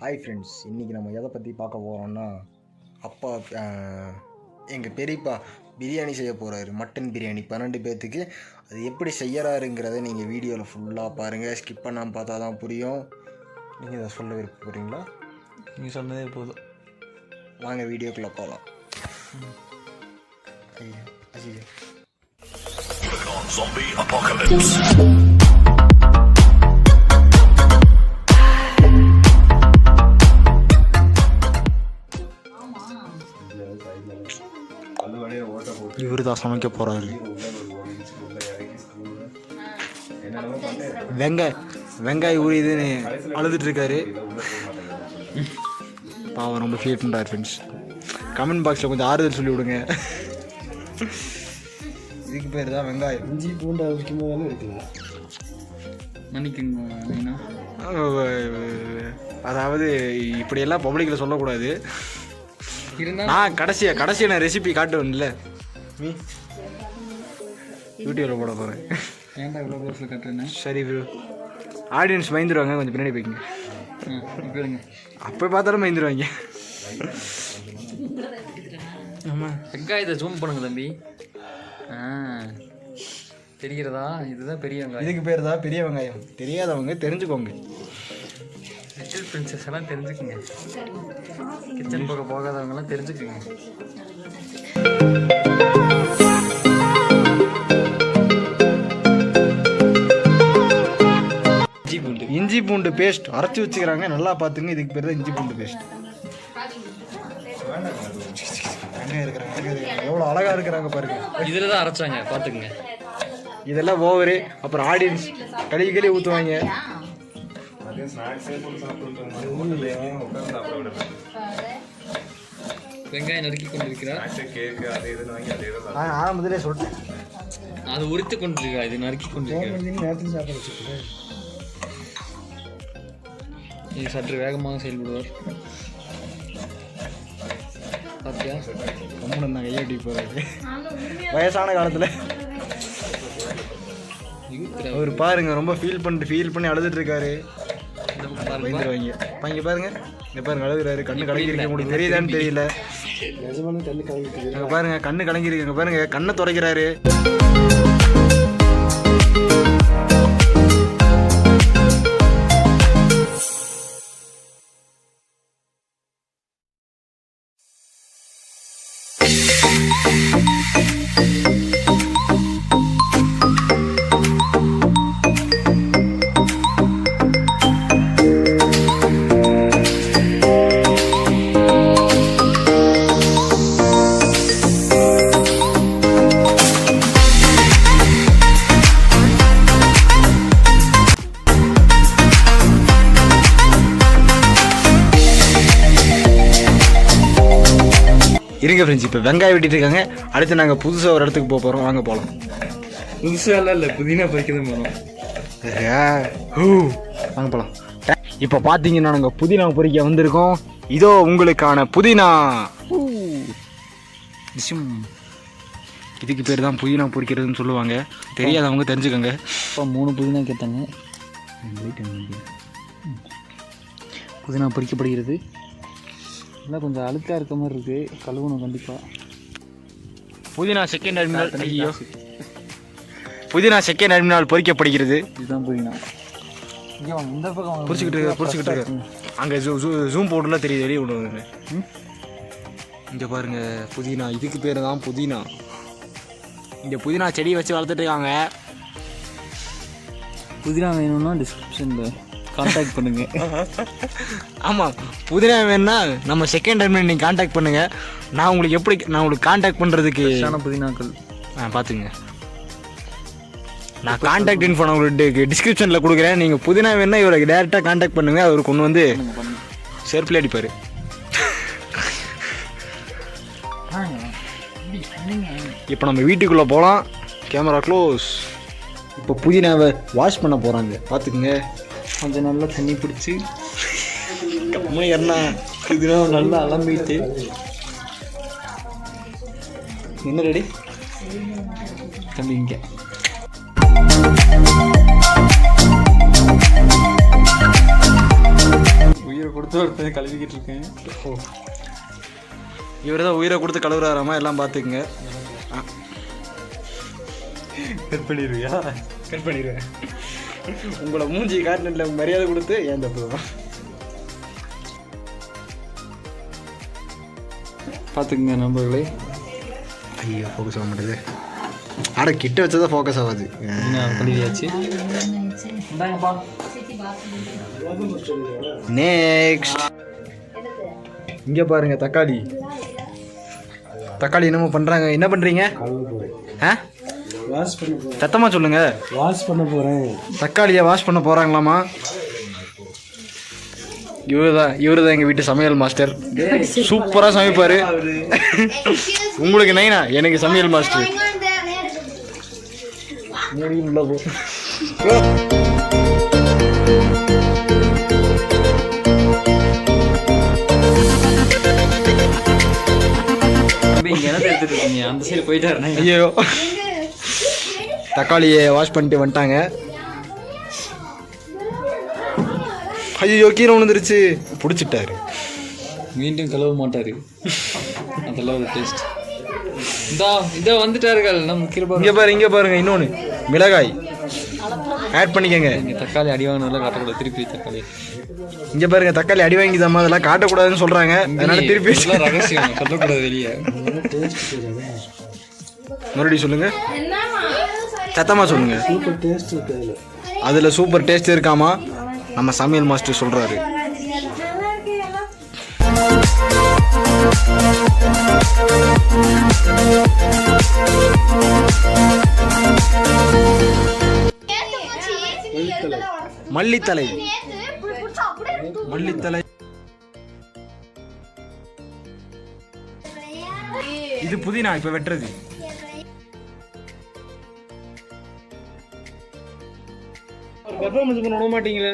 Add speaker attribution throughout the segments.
Speaker 1: Hi friends, இன்றைக்கி நம்ம எதை பற்றி பார்க்க போகிறோம்னா, அப்பா எங்கள் பெரியப்பா பிரியாணி செய்ய போகிறாரு. மட்டன் பிரியாணி 12 பேர்த்துக்கு. அது எப்படி செய்யறாருங்கிறத நீங்கள் வீடியோவில் ஃபுல்லாக பாருங்கள். ஸ்கிப் பண்ணாமல் பார்த்தா தான் புரியும். நீங்கள் இதை சொல்ல விருப்ப போகிறீங்களா?
Speaker 2: நீங்கள் சொன்னதே போதும்,
Speaker 1: வாங்க வீடியோக்குள்ளே போகலாம். ஐயா ஐயா
Speaker 3: Zombie apocalypse.
Speaker 1: இவர் தான் சமைக்க போகிறாரு. வெங்காயம் ஊறிதுன்னு அழுதுட்டுருக்காரு. பாவம் ரொம்ப ஃபீல் பண்ணுறாரு. ஃப்ரெண்ட்ஸ், கமெண்ட் பாக்ஸில் கொஞ்சம் ஆறுதல் சொல்லி விடுங்க. இதுக்கு பேர் தான் வெங்காயம்.
Speaker 2: இஞ்சி பூண்டு அரைக்கும் போதாலும் எடுக்கலாம். மன்னிக்குங்க,
Speaker 1: அதாவது இப்படியெல்லாம் பப்ளிக்கில் சொல்லக்கூடாது. நான் கடைசியாக நான் ரெசிபி காட்டுவேன்ல, யூடியூப்ல போட போகிறேன்.
Speaker 2: ஏன்டா இவ்வளோ க்ளோஸில் கட்டுறேன்னு?
Speaker 1: சரி ப்ரோ, ஆடியன்ஸ் பயந்துருவாங்க, கொஞ்சம் பின்னாடி போய்க்குங்க. அப்போ பார்த்தாலும் பயந்துருவாங்க.
Speaker 2: ஆமாம், வெங்காயத்தை ஜூம் பண்ணுங்க தம்பி. தெரிகிறதா? இதுதான் பெரிய வெங்காயம்.
Speaker 1: இதுக்கு பேர் தான் பெரிய வெங்காயம். தெரியாதவங்க தெரிஞ்சுக்கோங்க.
Speaker 2: லிட்டில் பிரின்சஸ் எல்லாம் தெரிஞ்சுக்குங்க. கிச்சன் பக்கம் போகாதவங்கலாம் தெரிஞ்சுக்குங்க.
Speaker 1: இஞ்சி பூண்டு பேஸ்ட் அரைச்சி வச்சுக்கிறாங்க, நல்லா பார்த்துங்க. இதுக்கு பேர் தான் இஞ்சி பூண்டு பேஸ்ட். எவ்வளோ அழகாக இருக்கிறாங்க பாருங்க.
Speaker 2: இதில் தான் அரைச்சாங்க, பார்த்துக்குங்க.
Speaker 1: இதெல்லாம் ஓவரு. அப்புறம் ஆடியன்ஸ் கழுவி ஊற்றுவாங்க.
Speaker 2: வெங்காயம் நறுக்கி கொண்டிருக்கிறார்.
Speaker 1: ஆரம்பத்திலே சொல்லிட்டேன்,
Speaker 2: அது உரித்து கொண்டிருக்கா, இது நறுக்கி கொண்டிருக்கிறேன்.
Speaker 1: சாப்பிட வச்சுக்கிறேன்.
Speaker 2: இது சற்று வேகமாக செயல்படுவார். பார்த்தியா,
Speaker 1: கம்முன்னு தான் கையாட்டி போகிறாரு. வயசான காலத்தில் அவர் பாருங்க, ரொம்ப ஃபீல் பண்ணி அழுதுட்டு இருக்காரு. பயந்துருவாங்க. இங்க பாருங்க, இங்க பாருங்க, அழுகுறாரு. கண்ணு கலங்கிருக்கு. உங்களுக்கு தெரியுதான்னு தெரியல. பாருங்க, கண்ணு கலங்கிருக்கு. பாருங்க, கண்ணை துடைக்கிறாரு. இருங்க ஃப்ரெண்ட்ஸ், இப்போ வெங்காயம் வெட்டிட்டு இருக்காங்க. அடுத்து நாங்கள் புதுசாக ஒரு இடத்துக்கு போகிறோம். வாங்க போகலாம்.
Speaker 2: புதுசாக இல்லை, புதினா பறிக்க தான் போகிறோம்.
Speaker 1: வாங்க போகலாம். இப்போ பார்த்தீங்கன்னா நாங்கள் புதினா பொறிக்க வந்திருக்கோம். இதோ உங்களுக்கான புதினா. இதுக்கு பேர் தான் புதினா பொறிக்கிறதுன்னு சொல்லுவாங்க. தெரியாதவங்க தெரிஞ்சுக்கோங்க.
Speaker 2: இப்போ 3 புதினா கேட்டாங்க. புதினா பொறிக்கப்படுகிறது. இல்லை, கொஞ்சம் அழுக்காக இருக்க மாதிரி இருக்குது. கழுவணும் கண்டிப்பாக.
Speaker 1: புதினா செகண்ட் அடிமினால். ஐயோ, புதினா செகண்ட் அடிமினால் பொறிக்கப்படுகிறது.
Speaker 2: இதுதான் புதினா. ஐயோ, இந்த பக்கம்
Speaker 1: பொறிச்சிக்கிட்டு இருக்கு. அங்கே ஜூம் போர்டுலாம் தெரியுது, வெளியே கொண்டு வந்து. இங்கே பாருங்க, புதினா. இதுக்கு பேர் தான் புதினா. இங்கே புதினா செடி வச்சு வளர்த்துட்டு இருக்காங்க.
Speaker 2: புதினா வேணும்னா டிஸ்கிரிப்ஷனில் கான்டாக்ட் பண்ணுங்க.
Speaker 1: ஆமாம், புதினா வேணும்னா நம்ம செகண்ட் டைம் நீங்கள் கான்டாக்ட் பண்ணுங்கள். நான் உங்களுக்கு கான்டாக்ட் பண்ணுறதுக்கு
Speaker 2: புதினாக்கள்
Speaker 1: பார்த்துங்க. நான் கான்டாக்ட் இன்ஃபோ நான் உங்களுக்கு டிஸ்கிரிப்ஷனில் கொடுக்குறேன். நீங்கள் புதினா வேணும்னா இவருக்கு டேரெக்டாக கான்டாக்ட் பண்ணுங்கள். அவர் கொண்டு வந்து செருப்பில் அடிப்பார். இப்போ நம்ம வீட்டுக்குள்ளே போகலாம். Camera close. இப்போ புதினாவை வாஷ் பண்ண போகிறாங்க, பார்த்துக்குங்க.
Speaker 2: கொஞ்சம் நல்லா தண்ணி பிடிச்சி
Speaker 1: என்ன
Speaker 2: புதினா நல்லா அலம்பிட்டு.
Speaker 1: என்ன ரெடி
Speaker 2: தம்பி? இங்கே உயிரை கொடுத்து ஒருத்தர் கழுவிக்கிட்டு இருக்கேன்.
Speaker 1: ஓ, இவர் தான் உயிரை கொடுத்து கழுவுறாராமா, எல்லாம் பார்த்துக்குங்க.
Speaker 2: கட் பண்ணிடுவியா?
Speaker 1: கட் பண்ணிடுவேன். உங்களோட மூஞ்சி காட்டினில் மரியாதை கொடுத்து ஏன் தப்பு தான்
Speaker 2: பார்த்துக்குங்க நண்பர்களே.
Speaker 1: ஐயோ ஃபோக்கஸ் ஆக மாட்டேது. ஆட கிட்ட வச்சதான் ஃபோக்கஸ் ஆகாது.
Speaker 2: கழுவியாச்சு.
Speaker 1: நெக்ஸ்ட் இங்கே பாருங்க தக்காளி. தக்காளி என்னமோ பண்ணுறாங்க. என்ன பண்ணுறீங்க? ஆ,
Speaker 2: வாஷ் பண்ண போகிறேன்.
Speaker 1: சத்தமாக சொல்லுங்க.
Speaker 2: வாஷ் பண்ண போகிறேன்.
Speaker 1: தக்காளியை வாஷ் பண்ண போகிறாங்களாமா. இவரு தான் எங்கள் வீட்டு சமையல் மாஸ்டர். சூப்பராக சமைப்பார். உங்களுக்கு நைனா, எனக்கு சமையல் மாஸ்டர். உள்ள போ.
Speaker 2: அந்த சைடு போயிட்டாரு.
Speaker 1: ஐயோ, தக்காளியை வாஷ் பண்ணிட்டு வந்துட்டாங்க. ஐயோ கீரை விழுந்துருச்சு. பிடிச்சிட்டாரு.
Speaker 2: மீண்டும் கழுவ மாட்டாரு. அதெல்லாம் ஒரு டேஸ்ட். இதோ வந்துட்டார்கள் நம்ம கீரை.
Speaker 1: இங்கே பாருங்க இன்னொன்று மிளகாய் ஆட் பண்ணிக்கங்க.
Speaker 2: இங்கே தக்காளி அடி வாங்கினதெல்லாம் காட்டக்கூடாது. திருப்பி தக்காளி
Speaker 1: இங்கே பாருங்க, தக்காளி அடி வாங்கிதாம்மா, அதெல்லாம் காட்டக்கூடாதுன்னு சொல்கிறாங்க. அதனால திருப்பி
Speaker 2: ரகசியம் சொல்லக்கூடாது வெளியே.
Speaker 1: மறுபடியும் சொல்லுங்க, சத்தமாக சொல்லுங்க.
Speaker 2: சூப்பர் டேஸ்ட் இருக்கு
Speaker 1: அதில். சூப்பர் டேஸ்ட் இருக்காமா, நம்ம சமையல் மாஸ்டர் சொல்கிறாரு. மல்லித்தலை. மல்லித்தலை இது புதினா இப்ப வெட்டுறது. பர்ஃபார்மன்ஸ் பண்ண விட மாட்டீங்களே.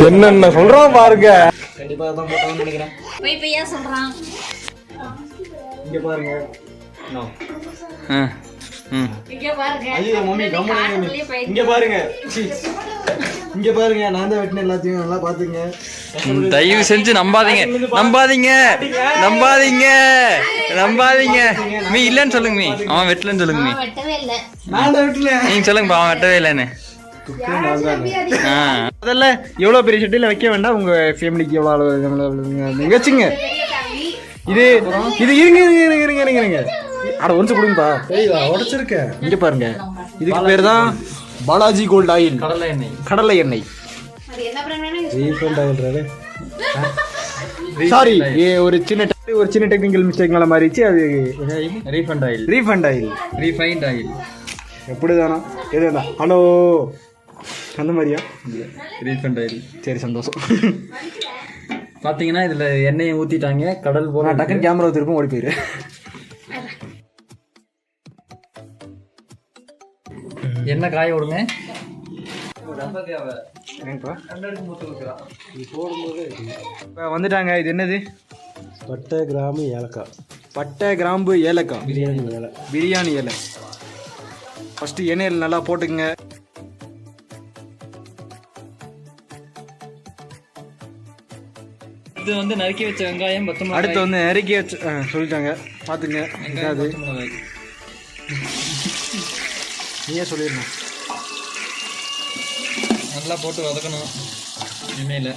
Speaker 1: என்னென்ன சொல்றான் பாருங்க. கண்டிப்பா தான் போட்டோம்னு நினைக்கிறேன்.
Speaker 3: பொய்யா சொல்றான்.
Speaker 1: இங்க பாருங்க.
Speaker 3: இங்க பாருங்க.
Speaker 1: ஐயோ மம்மி கம்முனு. இங்க பாருங்க. இங்க பாருங்க, நான் தான் வெட்டின எல்லாத்தையும் நல்லா பாத்துங்க.
Speaker 2: தயவு செஞ்சு நம்பாதீங்க. மீ இல்லன்னு சொல்லுங்க. மீ அவன் வெட்டலன்னு சொல்லுங்க. மீ
Speaker 1: நான் தான் வெட்டல.
Speaker 2: நீங்க சொல்லுங்க, அவன் வெட்டவே இல்லைன்னு.
Speaker 1: அதெல்லாம் எவ்வளோ பெரிய சட்டியில் வைக்க வேண்டாம். உங்க ஃபேமிலிக்கு எவ்வளோ அளவு வச்சுங்க. இது இருங்க. அட ஒன்று கொடுங்கப்பா. உடச்சிருக்கேன். இங்க பாருங்க, இதுக்கு பேர் தான் பாலாஜி கோல்ட் ஆயில். கடலை எண்ணெய். சாரி, ஒரு சின்ன டெக்னிக்கல் மிஸ்டேக்னால மாறிச்சு. அது ரீஃபண்ட் ஆயில். எப்படிதானா எதுனா ஹலோ அந்த மாதிரியா?
Speaker 2: Refined oil.
Speaker 1: சரி, சந்தோஷம்.
Speaker 2: பார்த்தீங்கன்னா இதில் எண்ணெயை ஊற்றிட்டாங்க. கடல் போல
Speaker 1: டக்குன்னு கேமரா திருப்பும் ஓடி போயிரு.
Speaker 2: எண்ணெய் காய விடுங்க.
Speaker 1: வந்துட்டாங்க. இது என்னது?
Speaker 2: பட்டை கிராம்பு ஏலக்காய்.
Speaker 1: பட்டை கிராம்பு ஏலக்காய். பிரியாணி இலை. ஃபஸ்ட்டு எண்ணெயில் நல்லா போட்டுக்குங்க.
Speaker 2: இது வந்து நறுக்கி வச்ச வெங்காயம்,
Speaker 1: அடுத்து வந்து நறுக்கி வச்ச சொல்லிட்டாங்க பார்த்துங்க. அது நீயே சொல்லிடணும்.
Speaker 2: நல்லா போட்டு வதக்கணும் எண்ணெயில்.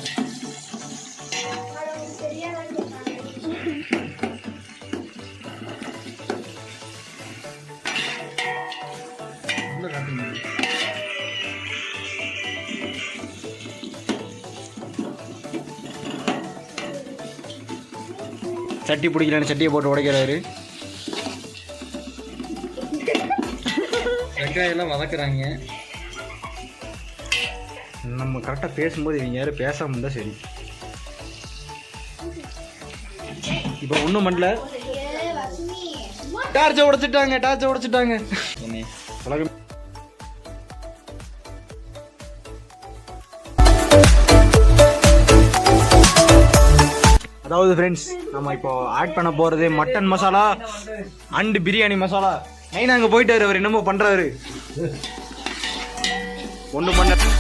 Speaker 1: சட்டி பிடிக்கலன்னு சட்டியை போட்டு உடைக்கிறாரு.
Speaker 2: வெங்காயம்லாம் வதக்குறாங்க.
Speaker 1: நம்ம கரெக்டாக பேசும்போது இவங்க யாரும் பேசாமல் இருந்தால் சரி. இப்போ ஒன்றும் பண்ணல. டார்ச்சை உடைச்சிட்டாங்க. அதாவது ஃப்ரெண்ட்ஸ், நம்ம இப்போ ஆட் பண்ண போகிறது மட்டன் மசாலா அண்ட் பிரியாணி மசாலா. நைனா அங்கே போயிட்டாரு, அவர் என்னமோ பண்ணுறாரு. 1 மணி நேரம்.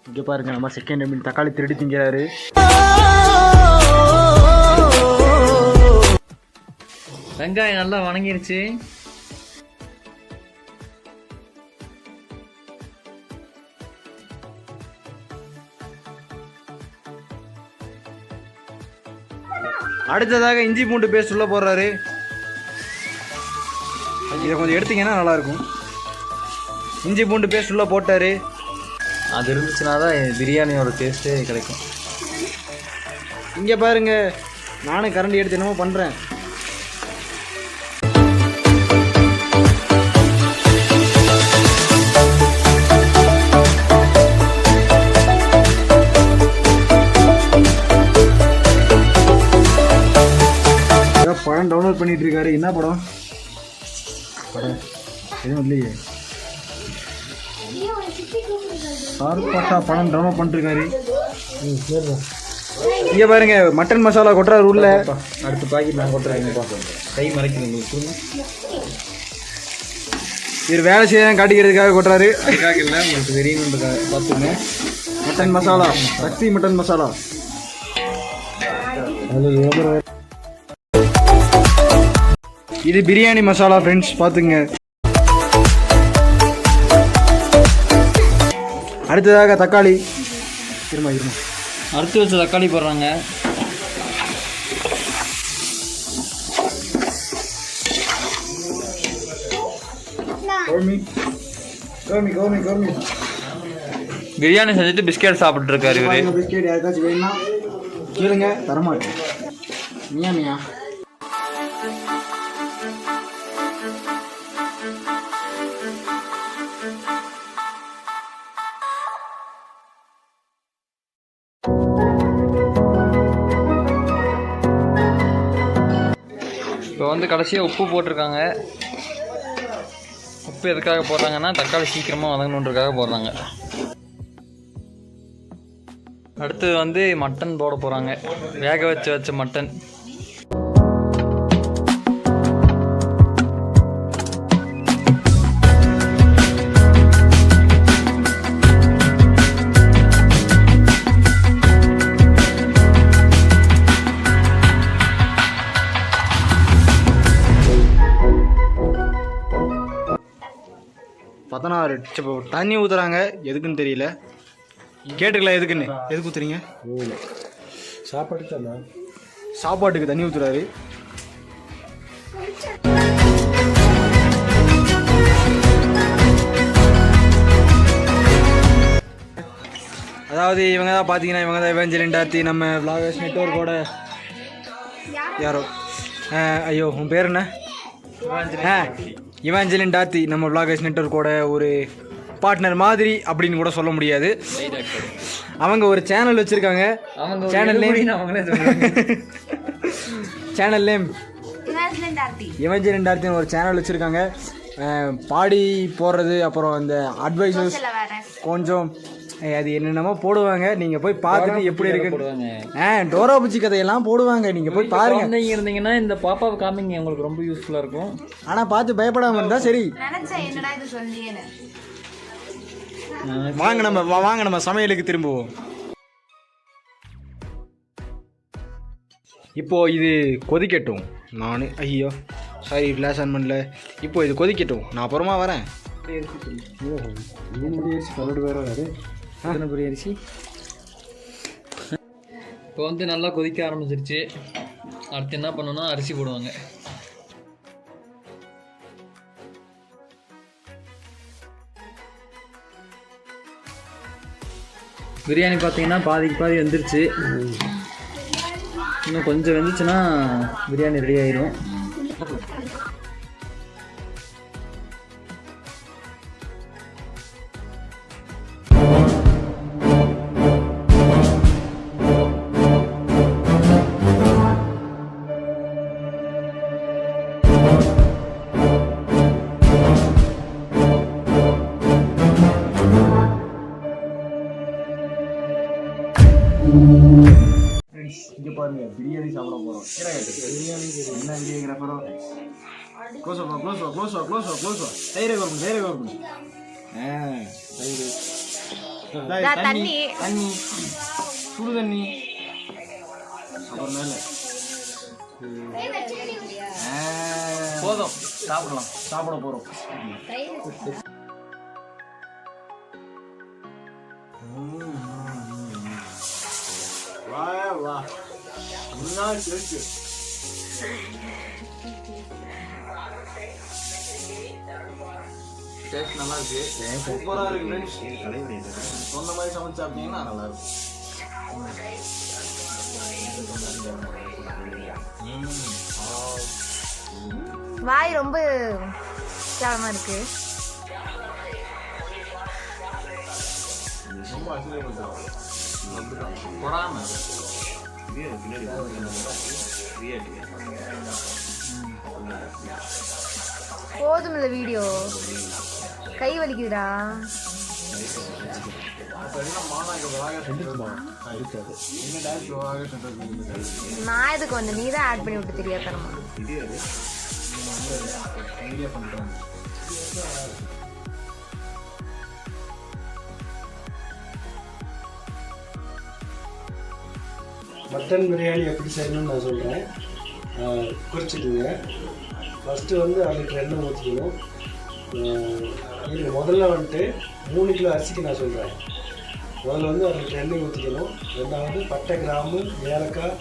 Speaker 1: இங்கே பாருங்க, நம்ம செகண்ட் டைம் தக்காளி திருடி திங்கிறாரு.
Speaker 2: வெங்காயம் நல்லா வணங்கிருச்சு.
Speaker 1: அடுத்ததாக இஞ்சி பூண்டு பேஸ்ட் உள்ள போடுறாரு. இதை கொஞ்சம் எடுத்தீங்கன்னா நல்லா இருக்கும். இஞ்சி பூண்டு பேஸ்ட் உள்ள போட்டாரு.
Speaker 2: அது இருந்துச்சுன்னா தான் பிரியாணியோட டேஸ்ட்டே கிடைக்கும்.
Speaker 1: இங்கே பாருங்க, நானும் கரண்டி எடுத்து என்னமோ பண்ணுறேன். படம் டவுன்லோட் பண்ணிட்டு இருக்காரு. என்ன படம் எதுவும் இல்லையே. சார்பாட்டா படம் டவுன்லோட் பண்ணிருக்காரு. இங்கே பாருங்க, மட்டன் மசாலா கொட்டுறாரு உள்ள.
Speaker 2: அடுத்த பாக்கெட் நான் கொட்டுறேன். கை மறைக்கிறேன்.
Speaker 1: இவர் வேலை செய்ய காட்டிக்கிறதுக்காக கொட்டுறாரு.
Speaker 2: அதுக்காக இல்லை, உங்களுக்கு தெரியணுன்றதுக்காக பார்த்துங்க.
Speaker 1: மட்டன் மசாலா, சக்தி மட்டன் மசாலா. இது பிரியாணி மசாலா ஃப்ரெண்ட்ஸ், பார்த்துங்க. அடுத்ததாக தக்காளி. இருமா
Speaker 2: அறுத்து வச்ச தக்காளி போடுறாங்க. பிரியாணி செஞ்சுட்டு பிஸ்கெட் சாப்பிட்டு இருக்காரு இவரு.
Speaker 1: பிஸ்கெட் யாருக்காச்சும் வேணும்னா கேளுங்க, தரமாட்டேன். மியா மியா.
Speaker 2: இப்போ வந்து கடைசியாக உப்பு போட்டிருக்காங்க. உப்பு எதுக்காக போடுறாங்கன்னா தக்காளி சீக்கிரமாக வதங்கணுன்றதுக்காக போடுறாங்க. அடுத்தது வந்து மட்டன் போட போகிறாங்க. வேக வச்ச மட்டன்.
Speaker 1: தண்ணி ஊற்றுறாங்க. எதுக்குன்னு தெரியல. கேட்டுக்கலாம் எதுக்குன்னு. எதுக்கு ஊற்றுறீங்க? சாப்பாட்டுக்கு தண்ணி ஊற்றுறாரு. அதாவது இவங்க தான் பார்த்தீங்கன்னா, இவங்க தான் இவஞ்சலின் டார்த்தி, நம்ம விளாகர்ஸ் நெட்வொர்க்கோட யாரோ. ஐயோ உன் பேர் என்ன? இவாஞ்சலின் டார்த்தி நம்ம விளாகர்ஸ் நெட்வொர்க்கோட ஒரு பார்ட்னர் மாதிரி அப்படின்னு கூட சொல்ல முடியாது. அவங்க ஒரு சேனல் வச்சுருக்காங்க. சேனல் நேம் இவாஞ்சலின் டார்த்தின்னு ஒரு சேனல் வச்சுருக்காங்க. பாடி போடுறது, அப்புறம் இந்த அட்வைசஸ் கொஞ்சம் அது என்னென்னமோ போடுவாங்க. நீங்கள் போய் பார்த்துட்டு எப்படி இருக்கு. டோரா பூச்சி கதையெல்லாம் போடுவாங்க. நீங்கள் போய் பாருங்க.
Speaker 2: இருந்தீங்கன்னா இந்த பாப்பாவை காமிங்க, உங்களுக்கு ரொம்ப யூஸ்ஃபுல்லாக இருக்கும்.
Speaker 1: ஆனால் பார்த்து பயப்படாமல் இருந்தால் சரி. வாங்க நம்ம சமையலுக்கு திரும்புவோம். இப்போது இது கொதிக்கட்டும். ஐயோ சாரி, ஃப்ளாஷ் ஆன் பண்ணல. இப்போ இது கொதிக்கட்டும், நான் அப்புறமா வரேன்.
Speaker 2: பெரிய அரிசி இப்போ வந்து நல்லா கொதிக்க ஆரம்பிச்சிருச்சு. அடுத்து என்ன பண்ணணும்னா அரிசி போடுவாங்க. பிரியாணி பார்த்தீங்கன்னா பாதிக்கு பாதி வெந்துருச்சு. இன்னும் கொஞ்சம் வெந்துச்சுன்னா பிரியாணி ரெடி ஆயிடும்.
Speaker 1: பாருங்க பிரியாணி சாப்பிட போகிறோம். பிரியாணி என்ன பிரியாணிங்கிறப்போ க்ளோஸ் ஆகும் க்ளோஸ் ஆகும் க்ளோஸ் ஆகும் க்ளோஸ் ஆகும் க்ளோஸ் ஆகும். தயிர் கவர்மெண்ட் தயிர் கவர்மெண்ட் தயிர் தண்ணி தண்ணி சுடு தண்ணி அப்புறம் மேலே போதும் சாப்பிடலாம். சாப்பிட போகிறோம். வா வா முன்னாடி இருக்கு. டேஸ்ட் நல்லா இருக்கு. சூப்பராக இருக்கு. சொன்ன மாதிரி சமைச்சு சாப்பிட்டீங்கன்னா நல்லா இருக்கும்.
Speaker 4: வாய் ரொம்ப கேவலமா இருக்கு. போதும் இந்த வீடியோ, கை வலிக்குதுடா. நான் எதுக்கு வந்து நீ தான் ஆட் பண்ணி விட்டு தெரியாதனமா.
Speaker 5: மட்டன் பிரியாணி எப்படி செய்யணும்னு நான் சொல்கிறேன், குறிச்சிட்டுங்க. ஃபஸ்ட்டு வந்து 1 லிட்டர் எண்ணெய் ஊற்றிக்கணும். இது முதல்ல வந்துட்டு 3 கிலோ அரிசிக்கு நான் சொல்கிறேன். முதல்ல வந்து 1 லிட்டர் எண்ணெய் ஊற்றிக்கணும். ரெண்டாவது பட்டை, கிராம்பு, ஏலக்காய்,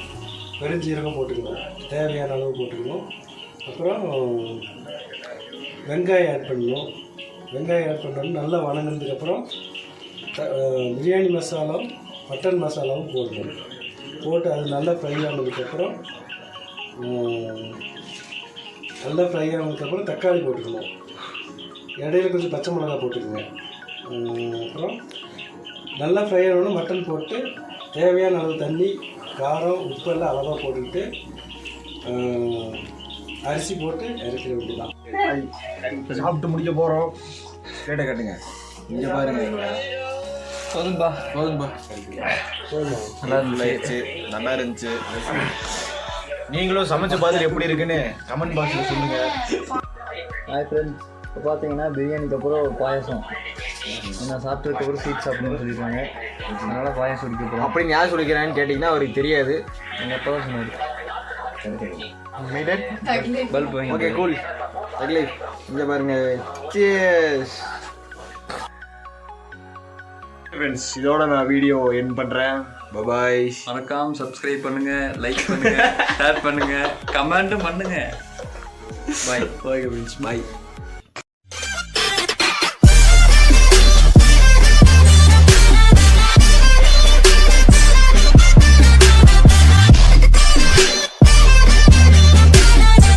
Speaker 5: பெருஞ்சீரகம் போட்டுக்கணும். தேவையான அளவு போட்டுக்கணும். அப்புறம் வெங்காயம் ஆட் பண்ணணும். வெங்காயம் ஆட் பண்ணணும். நல்லா வணங்கினதுக்கப்புறம் பிரியாணி மசாலாவும் மட்டன் மசாலாவும் போடணும். போட்டு அது நல்லா ஃப்ரை ஆனதுக்கப்புறம் தக்காளி போட்டுக்கணும். இடையில கொஞ்சம் பச்சை மிளகா போட்டுக்கோங்க. அப்புறம் நல்லா ஃப்ரை ஆகணும். மட்டன் போட்டு தேவையான அளவு தண்ணி, காரம், உப்பெல்லாம் அளவாக போட்டுக்கிட்டு அரிசி போட்டு இறக்கிற வேண்டியதான்.
Speaker 1: சாப்பிட்டு முடிக்க போகிறோம். கேட்ட கேட்டுங்க. இங்கே பாருங்க.
Speaker 2: போதும்பா
Speaker 1: போதும்பா. நல்லா இருந்துச்சு. நீங்களும் சமைச்சு பார்த்துட்டு எப்படி இருக்குன்னு கமெண்ட் பாக்ஸில் சொல்லுங்கள்.
Speaker 2: ஹாய் ஃப்ரெண்ட்ஸ், இப்போ பார்த்தீங்கன்னா பிரியாணிக்கு அப்புறம் ஒரு பாயசம். நான் சாப்பிட்டதுக்கப்புறம் ஸ்வீட் சாப்பிடணும்னு சொல்லியிருக்காங்க. அதனால் பாயசம் குடிக்க போகிறோம்.
Speaker 1: அப்படின்னு யார் சொல்லிக்கிறான்னு கேட்டிங்கன்னா அவருக்கு தெரியாது.
Speaker 2: எங்கள் அப்பா தான் சொன்னார்.
Speaker 1: Bulb okay cool. இங்கே பாருங்க. Cheers. ஃப்ரெண்ட்ஸ், இதோட நான் வீடியோ எண்ட் பண்ணுறேன். பாய்.
Speaker 2: மறக்காம சப்ஸ்கிரைப் பண்ணுங்க, லைக் பண்ணுங்க, ஷேர் பண்ணுங்க, கமெண்ட்டும் பண்ணுங்க. பாய்.
Speaker 1: ஓகே ஃப்ரெண்ட்ஸ், பாய்.